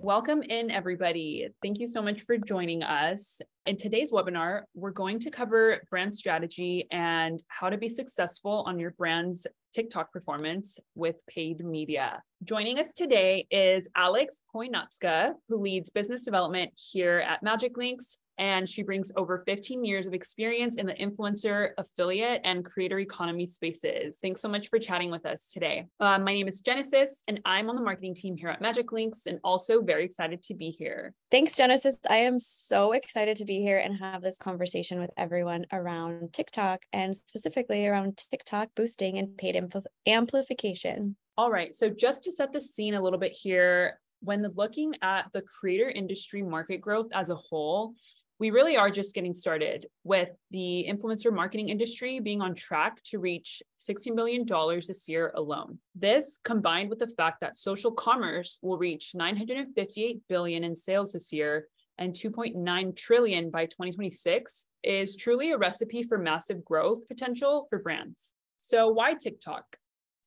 Welcome in, everybody. Thank you so much for joining us. In today's webinar, we're going to cover brand strategy and how to be successful on your brand's TikTok performance with paid media. Joining us today is Alex Poinatska, who leads business development here at MagicLinks, and she brings over 15 years of experience in the influencer, affiliate, and creator economy spaces. Thanks so much for chatting with us today. My name is Genesis, and I'm on the marketing team here at MagicLinks, and also very excited to be here. Thanks, Genesis. I am so excited to be here and have this conversation with everyone around TikTok and specifically around TikTok boosting and paid amplification. All right, so just to set the scene a little bit here, when looking at the creator industry market growth as a whole, we really are just getting started, with the influencer marketing industry being on track to reach $16 billion this year alone. This, combined with the fact that social commerce will reach $958 billion in sales this year and $2.9 trillion by 2026, is truly a recipe for massive growth potential for brands. So why TikTok?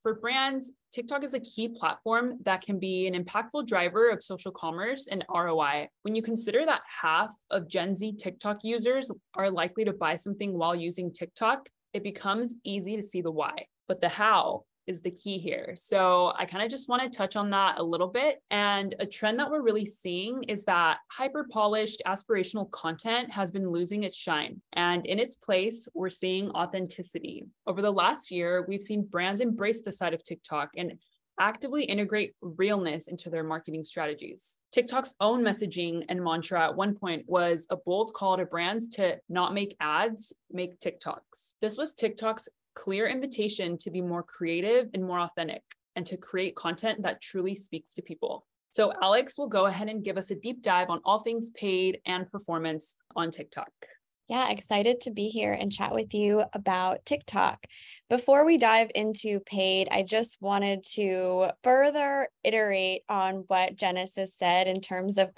For brands, TikTok is a key platform that can be an impactful driver of social commerce and ROI. When you consider that half of Gen Z TikTok users are likely to buy something while using TikTok, it becomes easy to see the why. But the how is the key here. So I kind of just want to touch on that a little bit. And a trend that we're really seeing is that hyper-polished aspirational content has been losing its shine. And in its place, we're seeing authenticity. Over the last year, we've seen brands embrace the side of TikTok and actively integrate realness into their marketing strategies. TikTok's own messaging and mantra at one point was a bold call to brands to not make ads, make TikToks. This was TikTok's clear invitation to be more creative and more authentic, and to create content that truly speaks to people. So Alex will go ahead and give us a deep dive on all things paid and performance on TikTok. Yeah, excited to be here and chat with you about TikTok. Before we dive into paid, I just wanted to further iterate on what Genesis said in terms of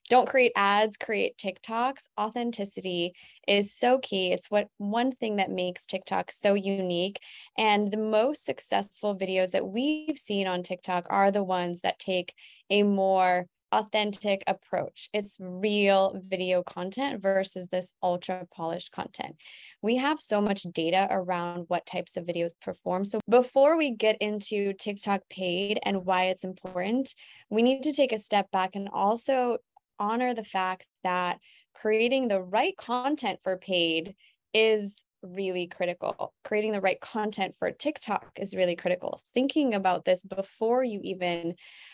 don't create ads, create TikToks. Authenticity is so key. It's one thing that makes TikTok so unique. And the most successful videos that we've seen on TikTok are the ones that take a more authentic approach. It's real video content versus this ultra polished content. We have so much data around what types of videos perform. So before we get into TikTok paid and why it's important, we need to take a step back and also honor the fact that creating the right content for paid is really critical. Creating the right content for TikTok is really critical. Thinking about this before you even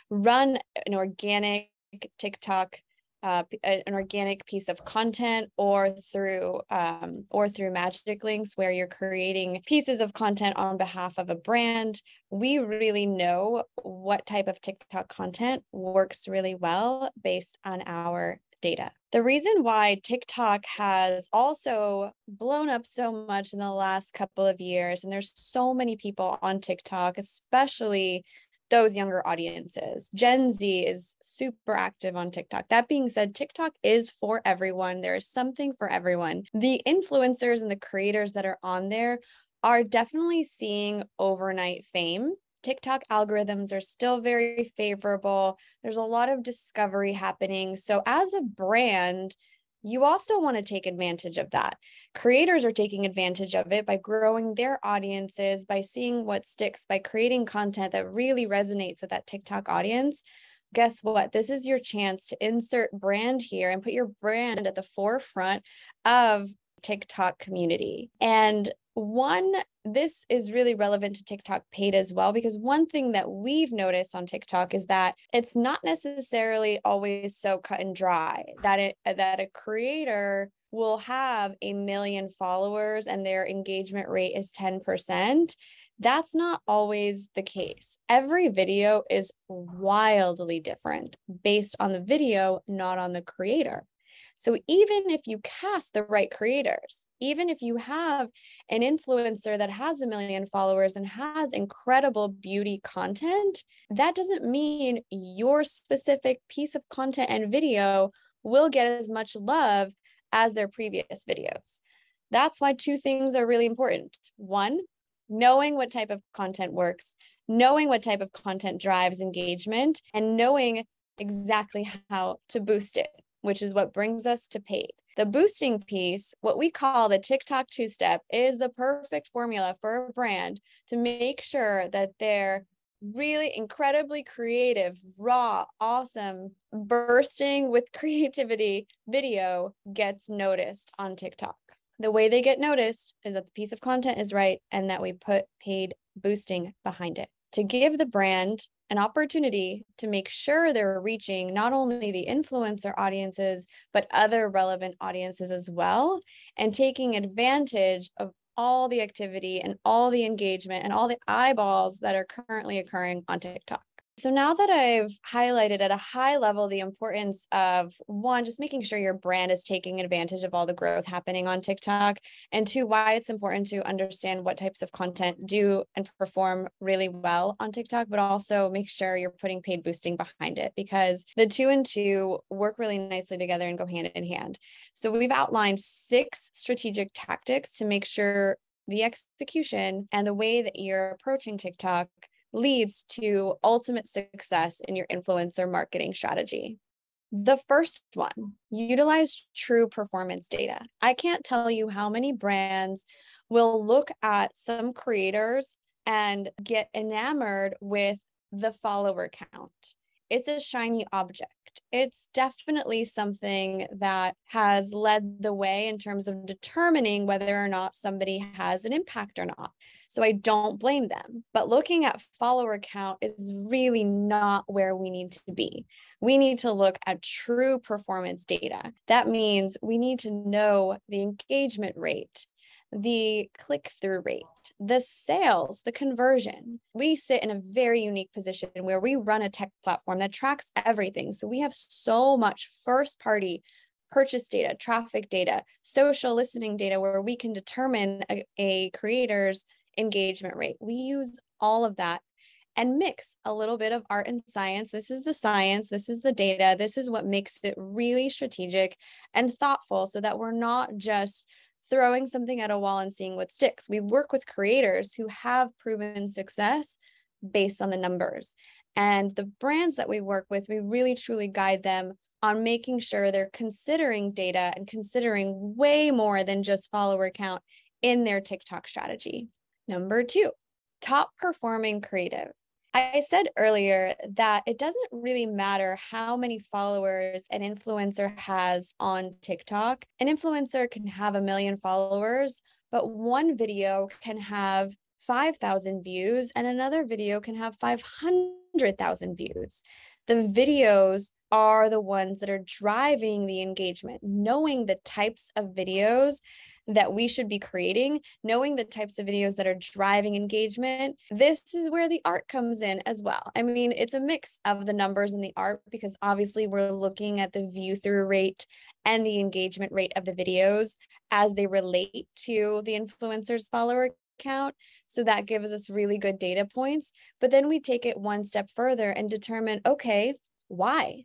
run an organic TikTok, an organic piece of content, or through MagicLinks, where you're creating pieces of content on behalf of a brand. We really know what type of TikTok content works really well based on our data. The reason why TikTok has also blown up so much in the last couple of years, and there's so many people on TikTok, especially those younger audiences. Gen Z is super active on TikTok. That being said, TikTok is for everyone. There is something for everyone. The influencers and the creators that are on there are definitely seeing overnight fame. TikTok algorithms are still very favorable. There's a lot of discovery happening. So as a brand, you also want to take advantage of that. Creators are taking advantage of it by growing their audiences, by seeing what sticks, by creating content that really resonates with that TikTok audience. Guess what? This is your chance to insert brand here and put your brand at the forefront of TikTok community. And this is really relevant to TikTok paid as well, because one thing that we've noticed on TikTok is that it's not necessarily always so cut and dry, that a creator will have 1 million followers and their engagement rate is 10%. That's not always the case. Every video is wildly different based on the video, not on the creator. So even if you cast the right creators, even if you have an influencer that has 1 million followers and has incredible beauty content, that doesn't mean your specific piece of content and video will get as much love as their previous videos. That's why 2 things are really important. 1, knowing what type of content works, knowing what type of content drives engagement, and knowing exactly how to boost it, which is what brings us to paid. The boosting piece, what we call the TikTok two-step, is the perfect formula for a brand to make sure that they're really incredibly creative, raw, awesome, bursting with creativity video gets noticed on TikTok. The way they get noticed is that the piece of content is right and that we put paid boosting behind it to give the brand an opportunity to make sure they're reaching not only the influencer audiences, but other relevant audiences as well, and taking advantage of all the activity and all the engagement and all the eyeballs that are currently occurring on TikTok. So now that I've highlighted at a high level the importance of, one, just making sure your brand is taking advantage of all the growth happening on TikTok, and two, why it's important to understand what types of content do and perform really well on TikTok, but also make sure you're putting paid boosting behind it, because the two and two work really nicely together and go hand in hand. So we've outlined 6 strategic tactics to make sure the execution and the way that you're approaching TikTok leads to ultimate success in your influencer marketing strategy. The first one, utilize true performance data. I can't tell you how many brands will look at some creators and get enamored with the follower count. It's a shiny object. It's definitely something that has led the way in terms of determining whether or not somebody has an impact or not. So I don't blame them. But looking at follower count is really not where we need to be. We need to look at true performance data. That means we need to know the engagement rate, the click-through rate, the sales, the conversion. We sit in a very unique position where we run a tech platform that tracks everything. So we have so much first-party purchase data, traffic data, social listening data, where we can determine a creator's engagement rate. We use all of that and mix a little bit of art and science. This is the science, this is the data, this is what makes it really strategic and thoughtful, so that we're not just throwing something at a wall and seeing what sticks. We work with creators who have proven success based on the numbers. And the brands that we work with, we really truly guide them on making sure they're considering data and considering way more than just follower count in their TikTok strategy. Number 2, top performing creative. I said earlier that it doesn't really matter how many followers an influencer has on TikTok. An influencer can have 1 million followers, but one video can have 5,000 views and another video can have 500,000 views. The videos are the ones that are driving the engagement. Knowing the types of videos that we should be creating, knowing the types of videos that are driving engagement, this is where the art comes in as well. I mean, it's a mix of the numbers and the art, because obviously we're looking at the view through rate and the engagement rate of the videos as they relate to the influencer's follower count. So that gives us really good data points. But then we take it one step further and determine, okay, why?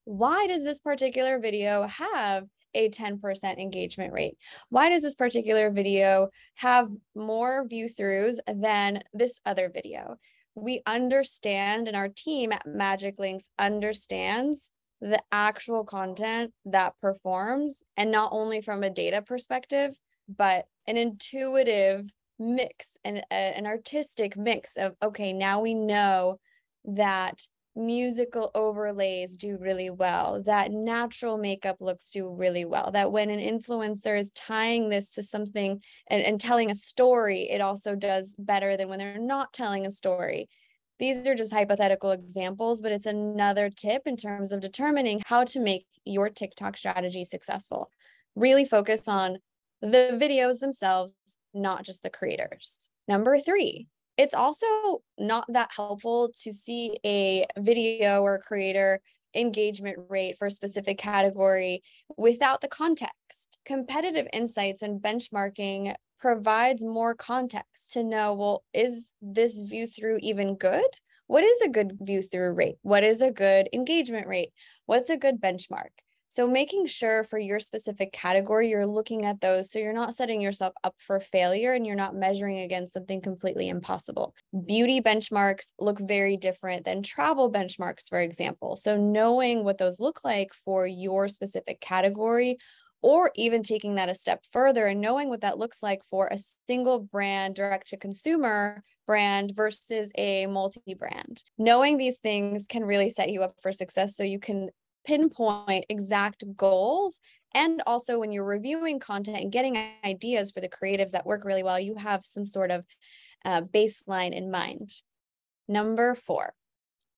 Why does this particular video have a 10% engagement rate? Why does this particular video have more view throughs than this other video? We understand, and our team at MagicLinks understands the actual content that performs, and not only from a data perspective, but an intuitive mix and an artistic mix of, okay, now we know that musical overlays do really well, that natural makeup looks do really well, that when an influencer is tying this to something and telling a story, it also does better than when they're not telling a story. These are just hypothetical examples, but it's another tip in terms of determining how to make your TikTok strategy successful. Really focus on the videos themselves, not just the creators. Number 3, it's also not that helpful to see a video or creator engagement rate for a specific category without the context. Competitive insights and benchmarking provides more context to know, well, is this view through even good? What is a good view through rate? What is a good engagement rate? What's a good benchmark? So making sure for your specific category, you're looking at those so you're not setting yourself up for failure and you're not measuring against something completely impossible. Beauty benchmarks look very different than travel benchmarks, for example. So knowing what those look like for your specific category, or even taking that a step further and knowing what that looks like for a single brand, direct to consumer brand versus a multi-brand. Knowing these things can really set you up for success so you can pinpoint exact goals. And also when you're reviewing content and getting ideas for the creatives that work really well, you have some sort of baseline in mind. Number 4,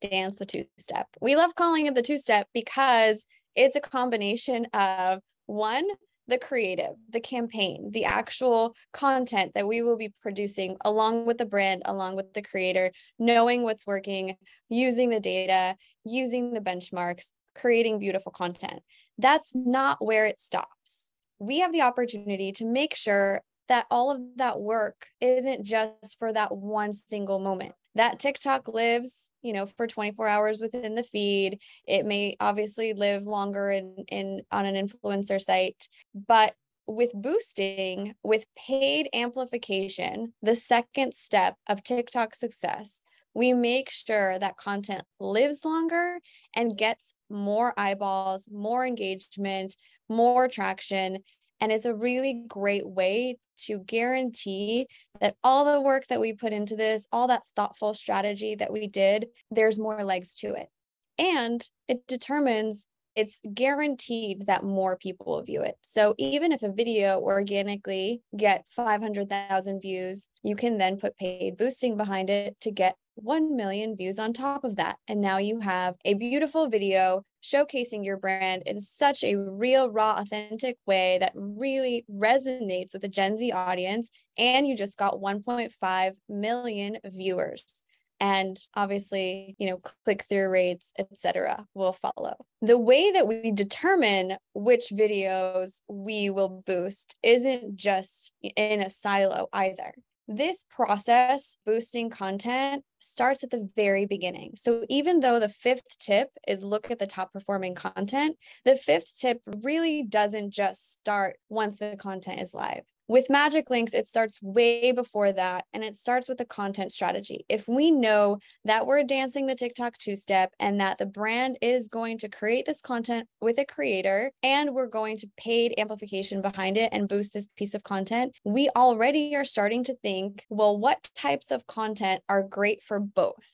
dance the two-step. We love calling it the two-step because it's a combination of, one, the creative, the campaign, the actual content that we will be producing along with the brand, along with the creator, knowing what's working, using the data, using the benchmarks, creating beautiful content. That's not where it stops. We have the opportunity to make sure that all of that work isn't just for that one single moment. That TikTok lives, for 24 hours within the feed. It may obviously live longer on an influencer site, but with boosting, with paid amplification, the second step of TikTok success, we make sure that content lives longer and gets more eyeballs, more engagement, more traction. And it's a really great way to guarantee that all the work that we put into this, all that thoughtful strategy that we did, there's more legs to it. And it's guaranteed that more people will view it. So even if a video organically get 500,000 views, you can then put paid boosting behind it to get 1 million views on top of that. And now you have a beautiful video showcasing your brand in such a real, raw, authentic way that really resonates with the Gen Z audience. And you just got 1.5 million viewers. And obviously, click-through rates, etc., will follow. The way that we determine which videos we will boost isn't just in a silo either. This process, boosting content, starts at the very beginning. So even though the 5th tip is look at the top performing content, the 5th tip really doesn't just start once the content is live. With MagicLinks, it starts way before that, and it starts with the content strategy. If we know that we're dancing the TikTok two-step and that the brand is going to create this content with a creator and we're going to paid amplification behind it and boost this piece of content, we already are starting to think, well, what types of content are great for both?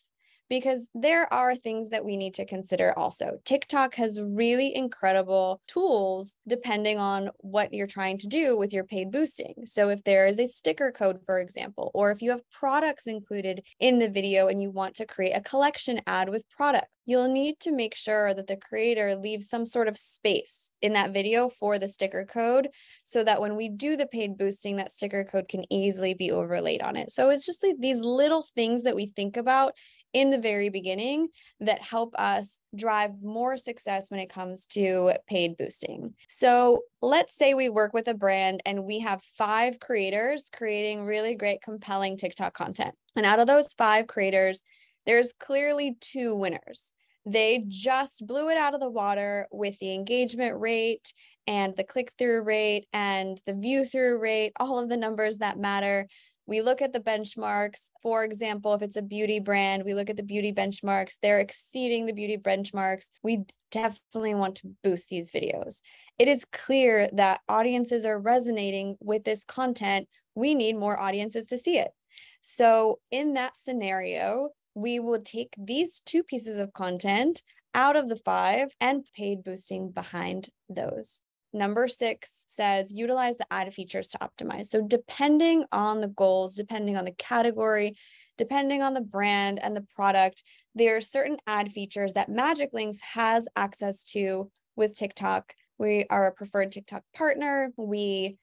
Because there are things that we need to consider also. TikTok has really incredible tools depending on what you're trying to do with your paid boosting. So if there is a sticker code, for example, or if you have products included in the video and you want to create a collection ad with products, you'll need to make sure that the creator leaves some sort of space in that video for the sticker code so that when we do the paid boosting, that sticker code can easily be overlaid on it. So it's just like these little things that we think about in the very beginning that help us drive more success when it comes to paid boosting. So let's say we work with a brand and we have 5 creators creating really great, compelling TikTok content. And out of those 5 creators, there's clearly 2 winners. They just blew it out of the water with the engagement rate and the click-through rate and the view-through rate, all of the numbers that matter. We look at the benchmarks. For example, if it's a beauty brand, we look at the beauty benchmarks. They're exceeding the beauty benchmarks. We definitely want to boost these videos. It is clear that audiences are resonating with this content. We need more audiences to see it. So in that scenario, we will take these 2 pieces of content out of the 5 and paid boosting behind those. Number 6 says utilize the ad features to optimize. So depending on the goals, depending on the category, depending on the brand and the product, there are certain ad features that MagicLinks has access to with TikTok. We are a preferred TikTok partner. We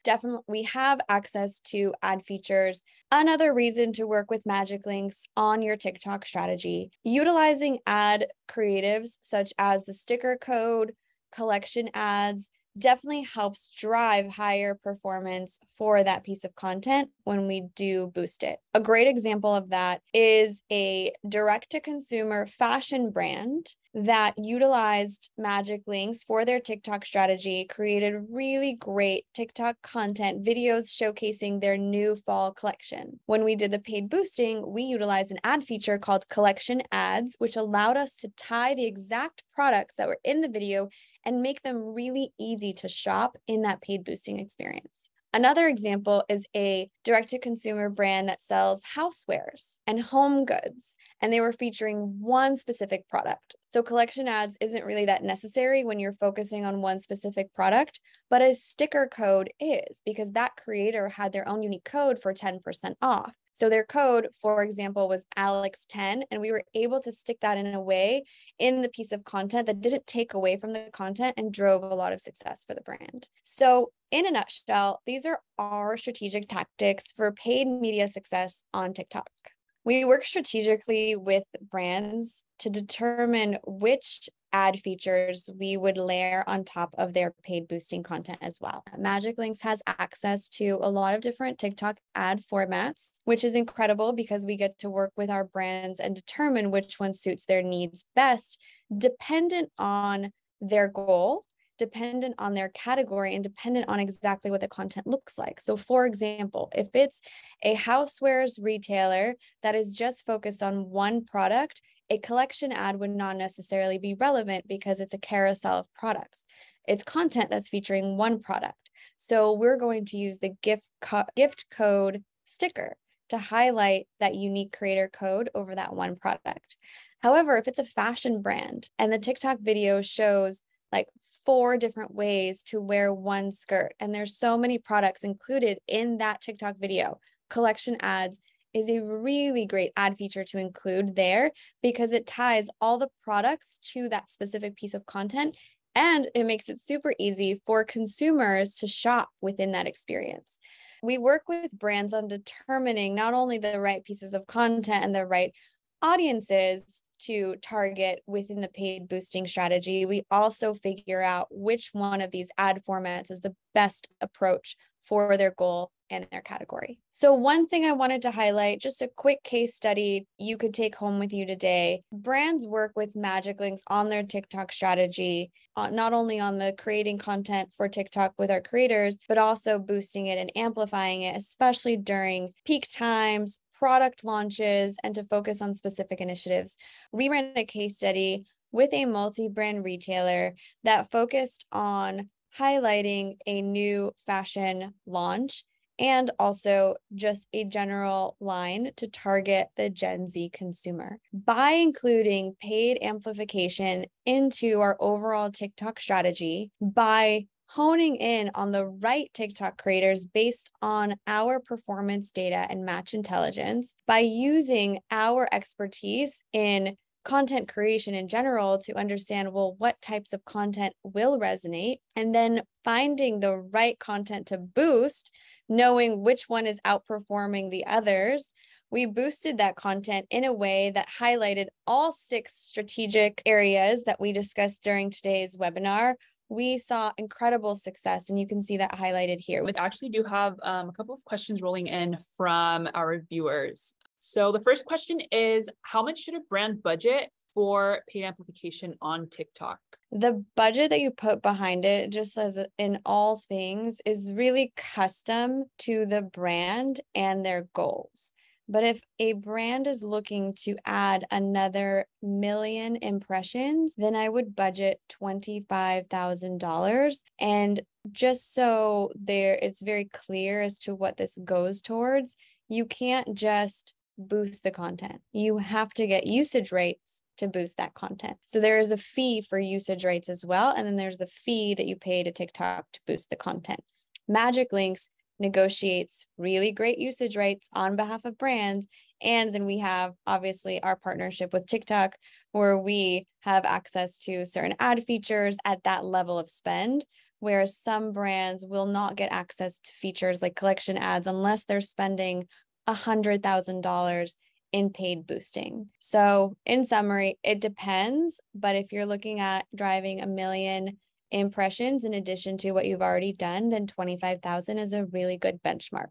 have access to ad features. Another reason to work with MagicLinks on your TikTok strategy, utilizing ad creatives such as the sticker code, collection ads, definitely helps drive higher performance for that piece of content when we do boost it. A great example of that is a direct-to-consumer fashion brand that utilized MagicLinks for their TikTok strategy, created really great TikTok content videos showcasing their new fall collection. When we did the paid boosting, we utilized an ad feature called collection ads, which allowed us to tie the exact products that were in the video and make them really easy to shop in that paid boosting experience. Another example is a direct-to-consumer brand that sells housewares and home goods, and they were featuring one specific product. So collection ads isn't really that necessary when you're focusing on one specific product, but a sticker code is, because that creator had their own unique code for 10% off. So their code, for example, was Alex10, and we were able to stick that in a way in the piece of content that didn't take away from the content and drove a lot of success for the brand. So in a nutshell, these are our strategic tactics for paid media success on TikTok. We work strategically with brands to determine which ad features we would layer on top of their paid boosting content as well. MagicLinks has access to a lot of different TikTok ad formats, which is incredible because we get to work with our brands and determine which one suits their needs best, dependent on their goal, dependent on their category, and dependent on exactly what the content looks like. So for example, if it's a housewares retailer that is just focused on one product, a collection ad would not necessarily be relevant because it's a carousel of products. It's content that's featuring one product. So we're going to use the gift code sticker to highlight that unique creator code over that one product. However, if it's a fashion brand and the TikTok video shows like 4 different ways to wear one skirt, and there's so many products included in that TikTok video, collection ads is a really great ad feature to include there because it ties all the products to that specific piece of content, and it makes it super easy for consumers to shop within that experience. We work with brands on determining not only the right pieces of content and the right audiences to target within the paid boosting strategy, we also figure out which one of these ad formats is the best approach for their goal and their category. So one thing I wanted to highlight, just a quick case study you could take home with you today. Brands work with MagicLinks on their TikTok strategy, not only on the creating content for TikTok with our creators, but also boosting it and amplifying it, especially during peak times, product launches, and to focus on specific initiatives. We ran a case study with a multi-brand retailer that focused on highlighting a new fashion launch and also just a general line to target the Gen Z consumer. By including paid amplification into our overall TikTok strategy, by honing in on the right TikTok creators based on our performance data and match intelligence, by using our expertise in content creation in general to understand, well, what types of content will resonate, and then finding the right content to boost, knowing which one is outperforming the others. We boosted that content in a way that highlighted all 6 strategic areas that we discussed during today's webinar. We saw incredible success, and you can see that highlighted here. We actually do have a couple of questions rolling in from our viewers. So the first question is, how much should a brand budget for paid amplification on TikTok? The budget that you put behind it, just as in all things, is really custom to the brand and their goals. But if a brand is looking to add another 1 million impressions, then I would budget $25,000. And just so it's very clear as to what this goes towards, you can't just boost the content. You have to get usage rates to boost that content. So there is a fee for usage rates as well. And then there's the fee that you pay to TikTok to boost the content. MagicLinks negotiates really great usage rates on behalf of brands. And then we have obviously our partnership with TikTok, where we have access to certain ad features at that level of spend, whereas some brands will not get access to features like collection ads unless they're spending $100,000 in paid boosting. So in summary, it depends, but if you're looking at driving 1 million impressions in addition to what you've already done, then 25,000 is a really good benchmark.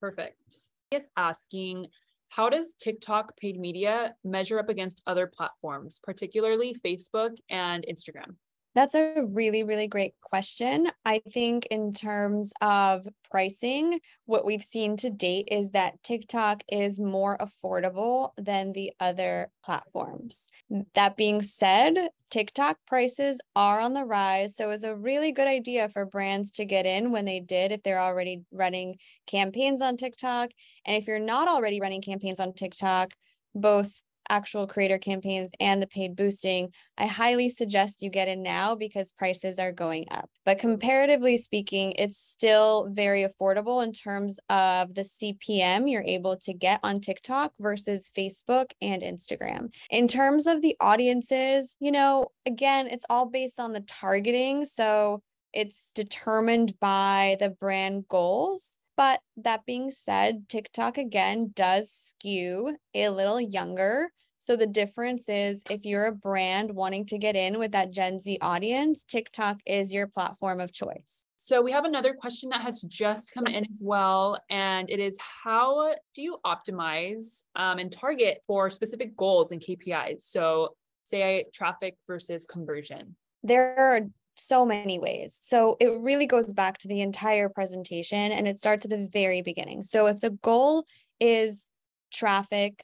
Perfect. It's asking, How does TikTok paid media measure up against other platforms, particularly Facebook and Instagram? That's a really, really great question. I think in terms of pricing, what we've seen to date is that TikTok is more affordable than the other platforms. That being said, TikTok prices are on the rise. So it's a really good idea for brands to get in when they did, if they're already running campaigns on TikTok. And if you're not already running campaigns on TikTok, both actual creator campaigns and the paid boosting, I highly suggest you get in now because prices are going up. But comparatively speaking, it's still very affordable in terms of the CPM you're able to get on TikTok versus Facebook and Instagram. In terms of the audiences, again, it's all based on the targeting. So it's determined by the brand goals. But that being said, TikTok again does skew a little younger. So the difference is if you're a brand wanting to get in with that Gen Z audience, TikTok is your platform of choice. So we have another question that has just come in as well. And it is, how do you optimize and target for specific goals and KPIs? So say traffic versus conversion. There are so many ways. So it really goes back to the entire presentation and it starts at the very beginning. So if the goal is traffic,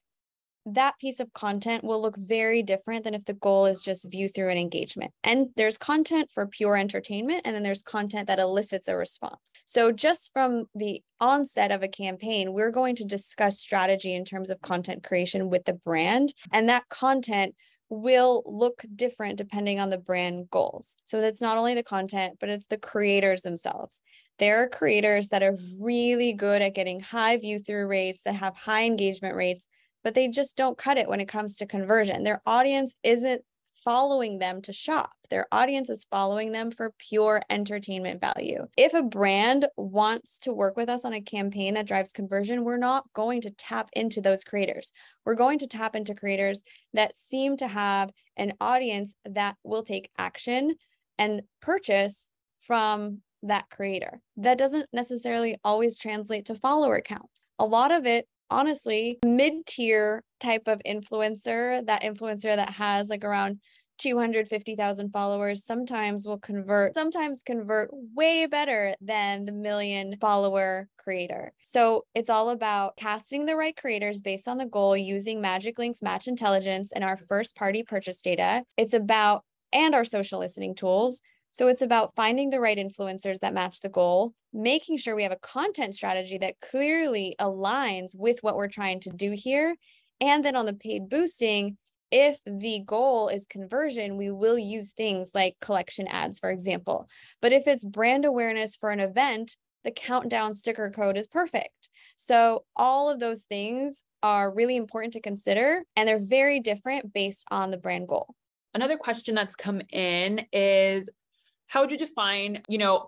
that piece of content will look very different than if the goal is just view through and engagement. And there's content for pure entertainment, and then there's content that elicits a response. So just from the onset of a campaign, we're going to discuss strategy in terms of content creation with the brand, and that content will look different depending on the brand goals. So that's not only the content, but it's the creators themselves. There are creators that are really good at getting high view through rates, that have high engagement rates, but they just don't cut it when it comes to conversion. Their audience isn't following them to shop. Their audience is following them for pure entertainment value. If a brand wants to work with us on a campaign that drives conversion, we're not going to tap into those creators. We're going to tap into creators that seem to have an audience that will take action and purchase from that creator. That doesn't necessarily always translate to follower counts. A lot of it, honestly, mid-tier type of influencer, that influencer that has like around 250,000 followers, sometimes convert way better than the 1 million follower creator. So it's all about casting the right creators based on the goal using MagicLinks match intelligence and our first party purchase data. And our social listening tools. So it's about finding the right influencers that match the goal, making sure we have a content strategy that clearly aligns with what we're trying to do here. And then on the paid boosting, if the goal is conversion, we will use things like collection ads, for example. But if it's brand awareness for an event, the countdown sticker code is perfect. So all of those things are really important to consider, and they're very different based on the brand goal. Another question that's come in is, how would you define,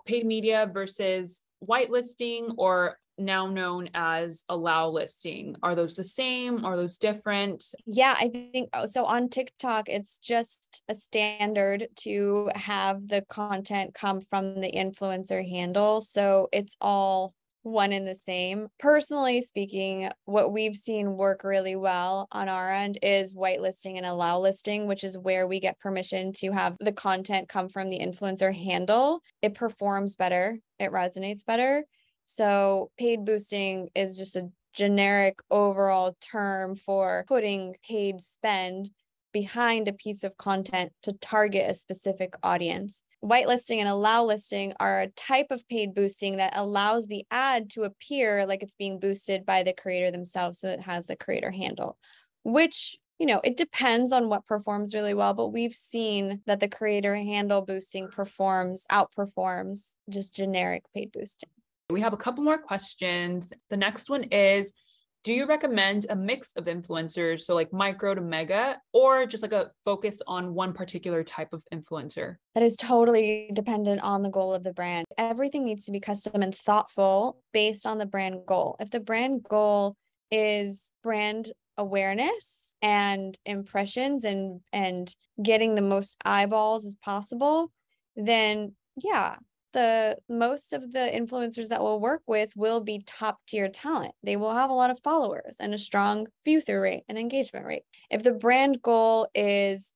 paid media versus whitelisting, or now known as allow listing? Are those the same? Are those different? Yeah, I think so. On TikTok, it's just a standard to have the content come from the influencer handle. So it's all one and the same. Personally speaking, what we've seen work really well on our end is whitelisting and allow listing, which is where we get permission to have the content come from the influencer handle. It performs better. It resonates better. So paid boosting is just a generic overall term for putting paid spend behind a piece of content to target a specific audience. Whitelisting and allow listing are a type of paid boosting that allows the ad to appear like it's being boosted by the creator themselves, so it has the creator handle, which, it depends on what performs really well, but we've seen that the creator handle boosting outperforms just generic paid boosting. We have a couple more questions. The next one is, do you recommend a mix of influencers, so like micro to mega, or just like a focus on one particular type of influencer? That is totally dependent on the goal of the brand. Everything needs to be custom and thoughtful based on the brand goal. If the brand goal is brand awareness and impressions and getting the most eyeballs as possible, then yeah, most of the influencers that we'll work with will be top tier talent. They will have a lot of followers and a strong view through rate and engagement rate. If the brand goal is,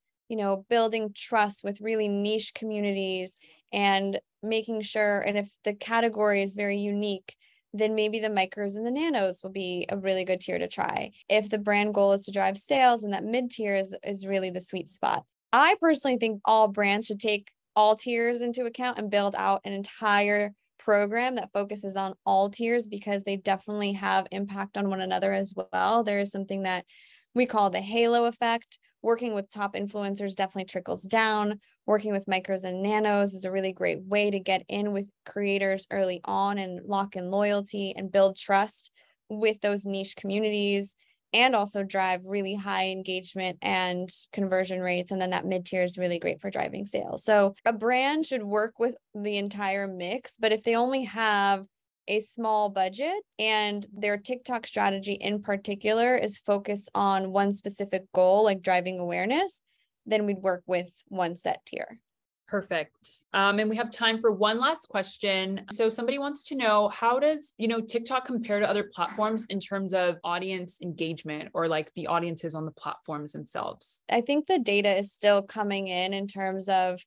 building trust with really niche communities and making sure, and if the category is very unique, then maybe the micros and the nanos will be a really good tier to try. If the brand goal is to drive sales, and that mid tier is really the sweet spot. I personally think all brands should take all tiers into account and build out an entire program that focuses on all tiers, because they definitely have impact on one another as well. There is something that we call the halo effect. Working with top influencers definitely trickles down. Working with micros and nanos is a really great way to get in with creators early on and lock in loyalty and build trust with those niche communities, and also drive really high engagement and conversion rates. And then that mid-tier is really great for driving sales. So a brand should work with the entire mix, but if they only have a small budget and their TikTok strategy in particular is focused on one specific goal, like driving awareness, then we'd work with one set tier. Perfect. And we have time for one last question. So somebody wants to know, how does, TikTok compare to other platforms in terms of audience engagement, or like the audiences on the platforms themselves? I think the data is still coming in terms of,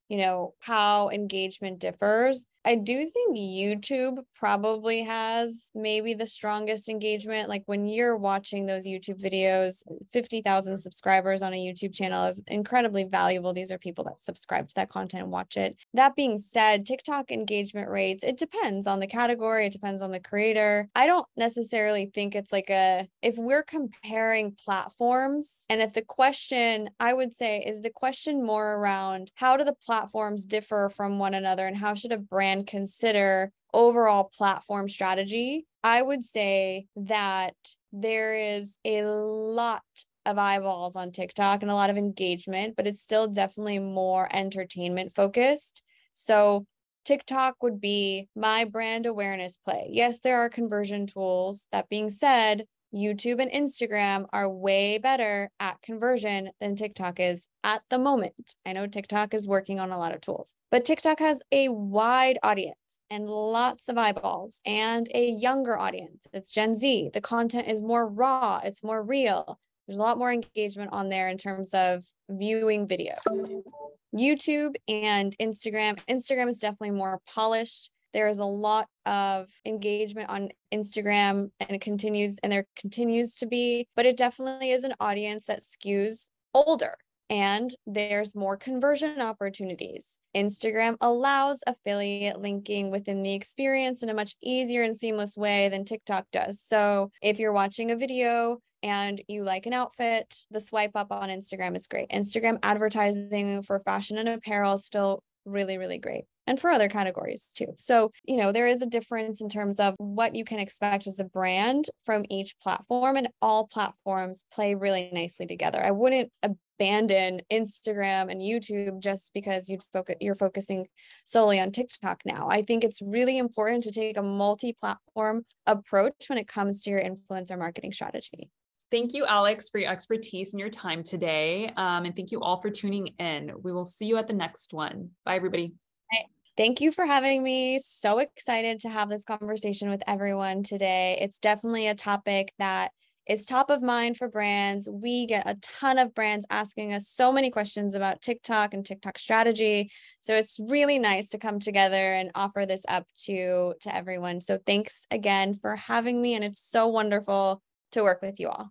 how engagement differs. I do think YouTube probably has maybe the strongest engagement. Like when you're watching those YouTube videos, 50,000 subscribers on a YouTube channel is incredibly valuable. These are people that subscribe to that content and watch it. That being said, TikTok engagement rates, it depends on the category. It depends on the creator. I don't necessarily think it's like if we're comparing platforms, and if the question, I would say, is the question more around how do the platforms differ from one another, and how should a brand consider overall platform strategy? I would say that there is a lot of eyeballs on TikTok and a lot of engagement, but it's still definitely more entertainment focused. So TikTok would be my brand awareness play. Yes, there are conversion tools. That being said, YouTube and Instagram are way better at conversion than TikTok is at the moment. I know TikTok is working on a lot of tools, but TikTok has a wide audience and lots of eyeballs and a younger audience. It's Gen Z. The content is more raw. It's more real. There's a lot more engagement on there in terms of viewing videos. YouTube and Instagram is definitely more polished. There is a lot of engagement on Instagram, and there continues to be, but it definitely is an audience that skews older, and there's more conversion opportunities. Instagram allows affiliate linking within the experience in a much easier and seamless way than TikTok does. So if you're watching a video and you like an outfit, the swipe up on Instagram is great. Instagram advertising for fashion and apparel is still really, really great. And for other categories too. So, there is a difference in terms of what you can expect as a brand from each platform, and all platforms play really nicely together. I wouldn't abandon Instagram and YouTube just because you're focusing solely on TikTok now. I think it's really important to take a multi-platform approach when it comes to your influencer marketing strategy. Thank you, Alex, for your expertise and your time today. And thank you all for tuning in. We will see you at the next one. Bye, everybody. Thank you for having me. So excited to have this conversation with everyone today. It's definitely a topic that is top of mind for brands. We get a ton of brands asking us so many questions about TikTok and TikTok strategy. So it's really nice to come together and offer this up to everyone. So thanks again for having me. And it's so wonderful to work with you all.